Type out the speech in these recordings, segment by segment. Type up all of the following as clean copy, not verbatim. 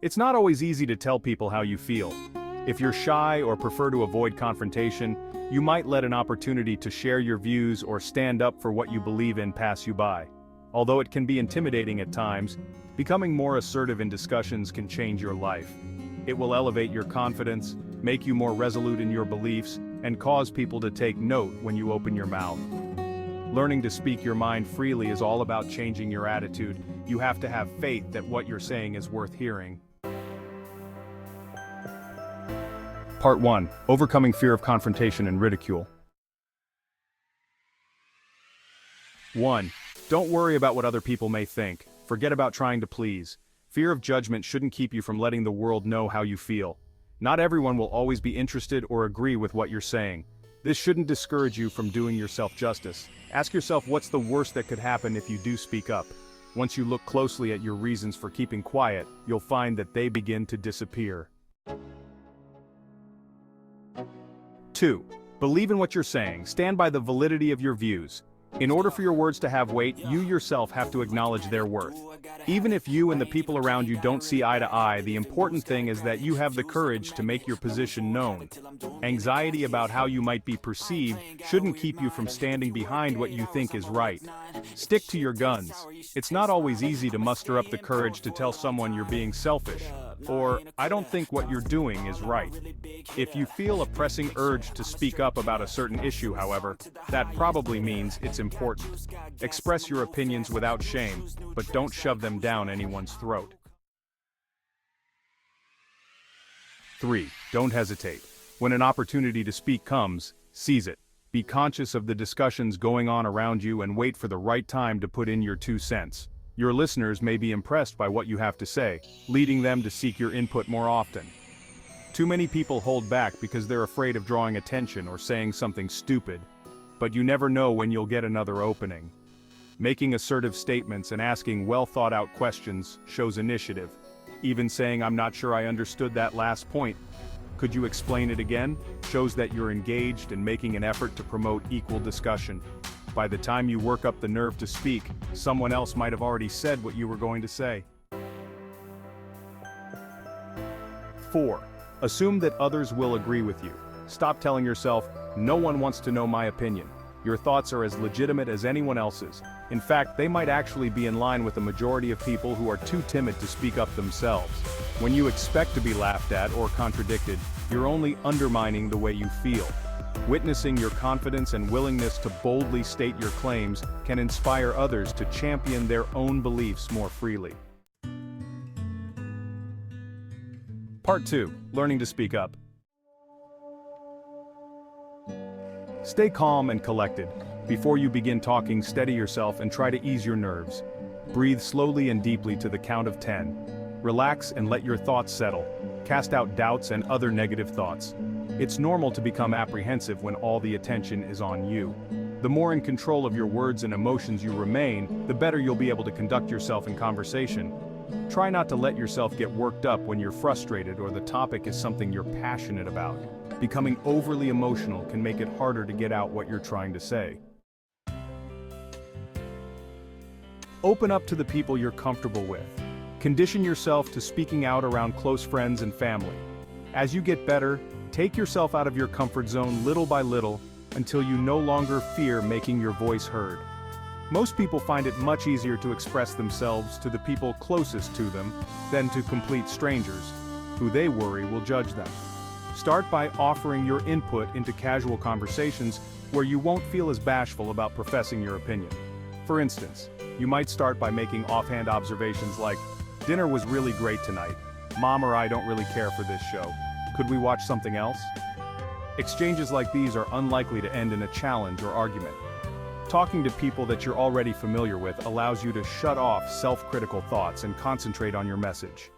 It's not always easy to tell people how you feel. If you're shy or prefer to avoid confrontation, you might let an opportunity to share your views or stand up for what you believe in pass you by. Although it can be intimidating at times, becoming more assertive in discussions can change your life. It will elevate your confidence, make you more resolute in your beliefs, and cause people to take note when you open your mouth. Learning to speak your mind freely is all about changing your attitude. You have to have faith that what you're saying is worth hearing. Part 1. Overcoming fear of confrontation and ridicule. 1. Don't worry about what other people may think. Forget about trying to please. Fear of judgment shouldn't keep you from letting the world know how you feel. Not everyone will always be interested or agree with what you're saying. This shouldn't discourage you from doing yourself justice. Ask yourself what's the worst that could happen if you do speak up. Once you look closely at your reasons for keeping quiet, you'll find that they begin to disappear. 2. Believe in what you're saying. Stand by the validity of your views. In order for your words to have weight, you yourself have to acknowledge their worth. Even if you and the people around you don't see eye to eye, the important thing is that you have the courage to make your position known. Anxiety about how you might be perceived shouldn't keep you from standing behind what you think is right. Stick to your guns. It's not always easy to muster up the courage to tell someone you're being selfish, or, I don't think what you're doing is right. If you feel a pressing urge to speak up about a certain issue, however, that probably means it's important. Express your opinions without shame, but don't shove them down anyone's throat. 3. Don't hesitate. When an opportunity to speak comes, seize it. Be conscious of the discussions going on around you and wait for the right time to put in your 2 cents. Your listeners may be impressed by what you have to say, leading them to seek your input more often. Too many people hold back because they're afraid of drawing attention or saying something stupid. But you never know when you'll get another opening. Making assertive statements and asking well-thought-out questions shows initiative. Even saying, "I'm not sure I understood that last point. Could you explain it again?" shows that you're engaged and making an effort to promote equal discussion. By the time you work up the nerve to speak, someone else might have already said what you were going to say. 4. Assume that others will agree with you. Stop telling yourself, "No one wants to know my opinion." Your thoughts are as legitimate as anyone else's. In fact, they might actually be in line with the majority of people who are too timid to speak up themselves. When you expect to be laughed at or contradicted, you're only undermining the way you feel. Witnessing your confidence and willingness to boldly state your claims can inspire others to champion their own beliefs more freely. Part 2. Learning to speak up. Stay calm and collected. Before you begin talking, steady yourself and try to ease your nerves. Breathe slowly and deeply to the count of 10. Relax and let your thoughts settle. Cast out doubts and other negative thoughts. It's normal to become apprehensive when all the attention is on you. The more in control of your words and emotions you remain, the better you'll be able to conduct yourself in conversation. Try not to let yourself get worked up when you're frustrated or the topic is something you're passionate about. Becoming overly emotional can make it harder to get out what you're trying to say. Open up to the people you're comfortable with. Condition yourself to speaking out around close friends and family. As you get better, take yourself out of your comfort zone little by little until you no longer fear making your voice heard. Most people find it much easier to express themselves to the people closest to them than to complete strangers, who they worry will judge them. Start by offering your input into casual conversations where you won't feel as bashful about professing your opinion. For instance, you might start by making offhand observations like, "Dinner was really great tonight. Mom or I don't really care for this show. Could we watch something else?" Exchanges like these are unlikely to end in a challenge or argument. Talking to people that you're already familiar with allows you to shut off self-critical thoughts and concentrate on your message.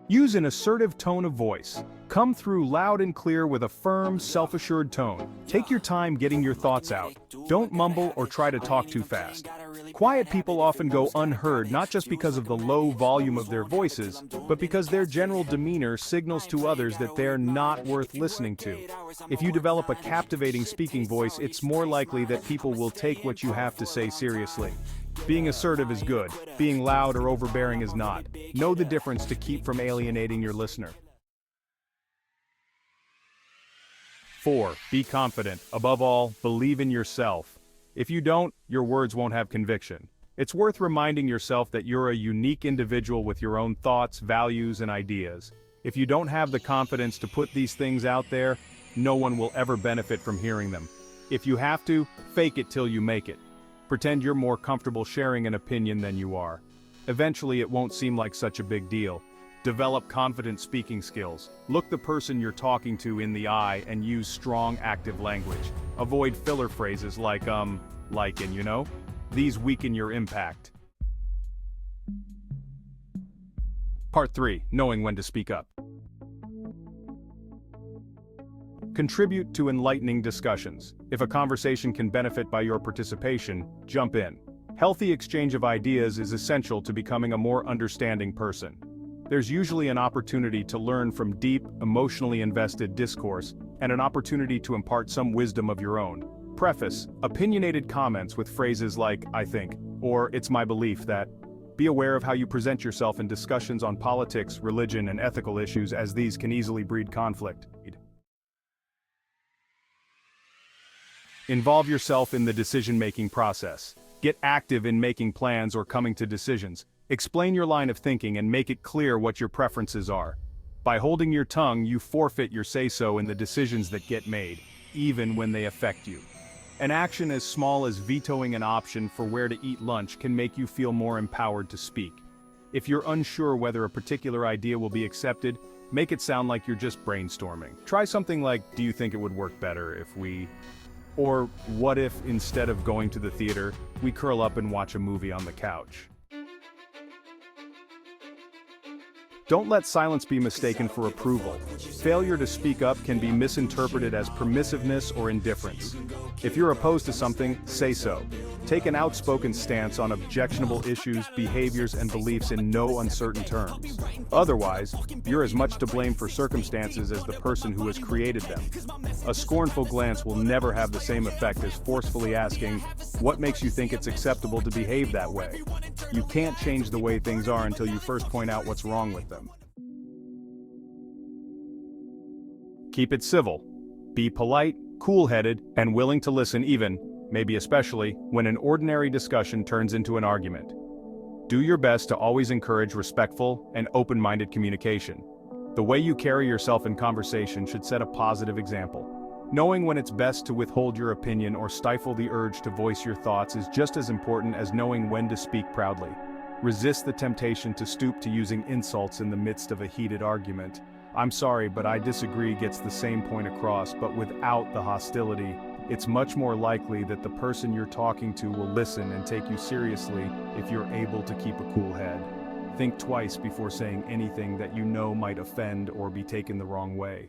Use an assertive tone of voice. Come through loud and clear with a firm, self-assured tone. Take your time getting your thoughts out. Don't mumble or try to talk too fast. Quiet people often go unheard not just because of the low volume of their voices, but because their general demeanor signals to others that they're not worth listening to. If you develop a captivating speaking voice, it's more likely that people will take what you have to say seriously. Being assertive is good. Being loud or overbearing is not. Know the difference to keep from alienating your listener. 4. Be confident. Above all, believe in yourself. If you don't, your words won't have conviction. It's worth reminding yourself that you're a unique individual with your own thoughts, values, and ideas. If you don't have the confidence to put these things out there, no one will ever benefit from hearing them. If you have to, fake it till you make it. Pretend you're more comfortable sharing an opinion than you are. Eventually, it won't seem like such a big deal. Develop confident speaking skills. Look the person you're talking to in the eye and use strong, active language. Avoid filler phrases like and you know? These weaken your impact. Part 3. Knowing when to speak up. Contribute to enlightening discussions. If a conversation can benefit by your participation, jump in. Healthy exchange of ideas is essential to becoming a more understanding person. There's usually an opportunity to learn from deep, emotionally invested discourse, and an opportunity to impart some wisdom of your own. Preface opinionated comments with phrases like, "I think," or "It's my belief that." Be aware of how you present yourself in discussions on politics, religion, and ethical issues, as these can easily breed conflict. Involve yourself in the decision-making process. Get active in making plans or coming to decisions. Explain your line of thinking and make it clear what your preferences are. By holding your tongue, you forfeit your say-so in the decisions that get made, even when they affect you. An action as small as vetoing an option for where to eat lunch can make you feel more empowered to speak. If you're unsure whether a particular idea will be accepted, make it sound like you're just brainstorming. Try something like, "Do you think it would work better if we..." Or, "What if, instead of going to the theater, we curl up and watch a movie on the couch?" Don't let silence be mistaken for approval. Failure to speak up can be misinterpreted as permissiveness or indifference. If you're opposed to something, say so. Take an outspoken stance on objectionable issues, behaviors, and beliefs in no uncertain terms. Otherwise, you're as much to blame for circumstances as the person who has created them. A scornful glance will never have the same effect as forcefully asking, "What makes you think it's acceptable to behave that way?" You can't change the way things are until you first point out what's wrong with them. Keep it civil. Be polite, cool-headed, and willing to listen even, maybe especially, when an ordinary discussion turns into an argument. Do your best to always encourage respectful and open-minded communication. The way you carry yourself in conversation should set a positive example. Knowing when it's best to withhold your opinion or stifle the urge to voice your thoughts is just as important as knowing when to speak proudly. Resist the temptation to stoop to using insults in the midst of a heated argument. "I'm sorry, but I disagree" gets the same point across, but without the hostility. It's much more likely that the person you're talking to will listen and take you seriously if you're able to keep a cool head. Think twice before saying anything that you know might offend or be taken the wrong way.